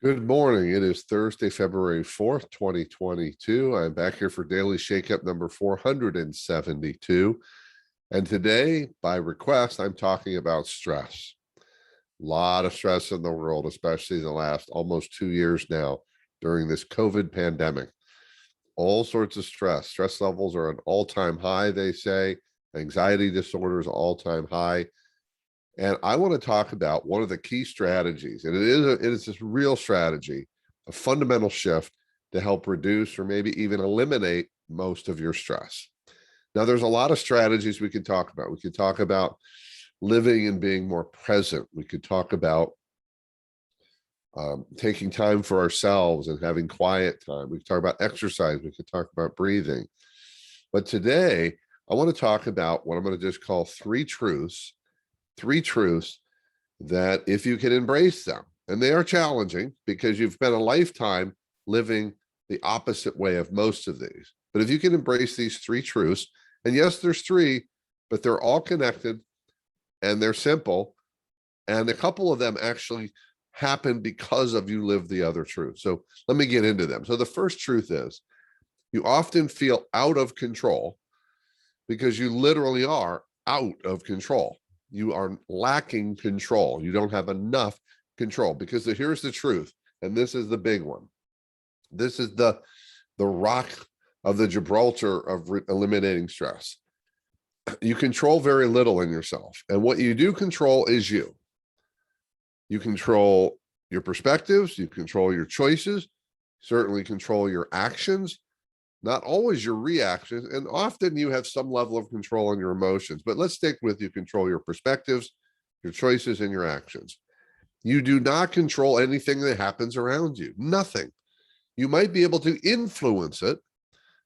Good morning. It is Thursday, February 4th, 2022. I'm back here for Daily Shakeup number 472. And today, by request, I'm talking about stress. A lot of stress in the world, especially in the last almost 2 years now during this COVID pandemic. All sorts of stress. Stress levels are an all-time high, they say. Anxiety disorders, all-time high. And I want to talk about one of the key strategies, and it is this real strategy, a fundamental shift to help reduce or maybe even eliminate most of your stress. Now, there's a lot of strategies we could talk about. We could talk about living and being more present. We could talk about taking time for ourselves and having quiet time. We could talk about exercise. We could talk about breathing. But today, I want to talk about what I'm going to just call three truths that if you can embrace them, and they are challenging because you've spent a lifetime living the opposite way of most of these. But if you can embrace these three truths, and yes, there's three, but they're all connected and they're simple. And a couple of them actually happen because of you live the other truth. So let me get into them. So the first truth is you often feel out of control because you literally are out of control. You are lacking control. You don't have enough control because here's the truth. And this is the big one. This is the rock of the Gibraltar of eliminating stress. You control very little in yourself. And what you do control is you. You control your perspectives. You control your choices, certainly control your actions, not always your reactions, and often you have some level of control on your emotions. But let's stick with you control your perspectives, your choices, and your actions. You do not control anything that happens around you. Nothing. You might be able to influence it,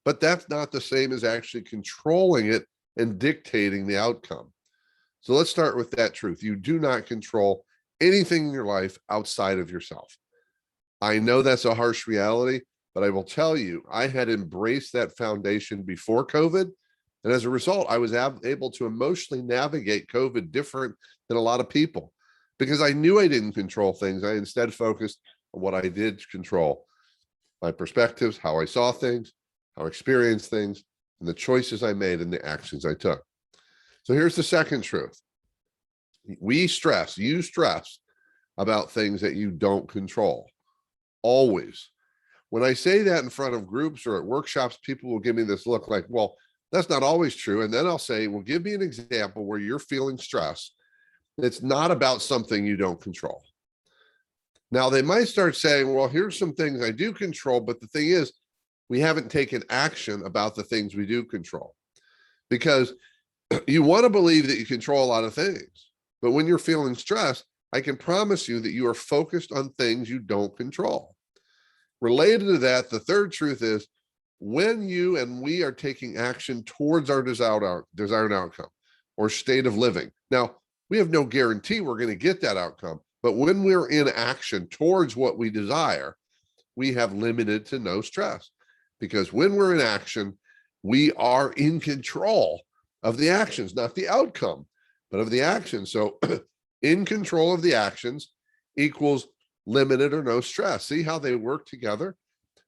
but that's not the same as actually controlling it and dictating the outcome. So let's start with that truth. You do not control anything in your life outside of yourself. I know that's a harsh reality, but I will tell you, I had embraced that foundation before COVID. And as a result, I was able to emotionally navigate COVID different than a lot of people because I knew I didn't control things. I instead focused on what I did control, my perspectives, how I saw things, how I experienced things, and the choices I made and the actions I took. So here's the second truth. You stress about things that you don't control, always. When I say that in front of groups or at workshops, people will give me this look like, well, that's not always true. And then I'll say, well, give me an example where you're feeling stress. It's not about something you don't control. Now, they might start saying, well, here's some things I do control. But the thing is, we haven't taken action about the things we do control because you want to believe that you control a lot of things. But when you're feeling stressed, I can promise you that you are focused on things you don't control. Related to that, the third truth is when you and we are taking action towards our desired outcome or state of living. Now, we have no guarantee we're going to get that outcome, but when we're in action towards what we desire, we have limited to no stress because when we're in action, we are in control of the actions, not the outcome, but of the action. So in control of the actions equals limited or no stress. See how they work together?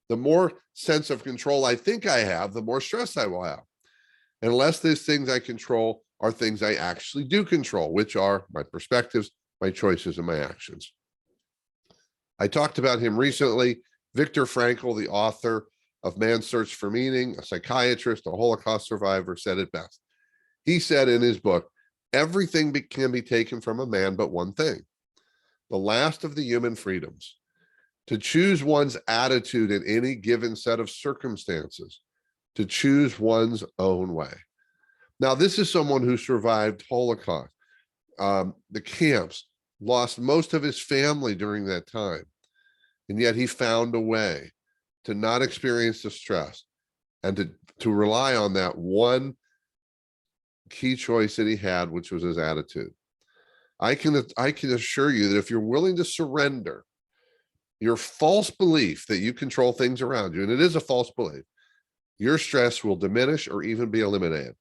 The more sense of control I think I have, the more stress I will have. Unless these things I control are things I actually do control, which are my perspectives, my choices, and my actions. I talked about him recently. Viktor Frankl, the author of Man's Search for Meaning, a psychiatrist, a Holocaust survivor, said it best. He said in his book, everything can be taken from a man but one thing, the last of the human freedoms, to choose one's attitude in any given set of circumstances, to choose one's own way. Now, this is someone who survived Holocaust, the camps, lost most of his family during that time. And yet he found a way to not experience the stress and to rely on that one key choice that he had, which was his attitude. I can assure you that if you're willing to surrender your false belief that you control things around you, and it is a false belief, your stress will diminish or even be eliminated,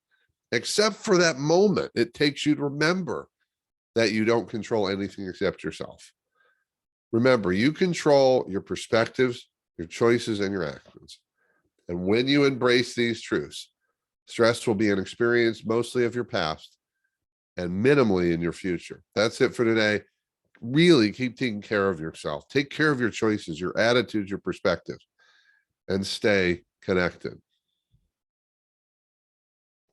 except for that moment it takes you to remember that you don't control anything except yourself. Remember, you control your perspectives, your choices, and your actions. And when you embrace these truths, stress will be an experience mostly of your past and minimally in your future. That's it for today. Really keep taking care of yourself. Take care of your choices, your attitudes, your perspectives, and stay connected.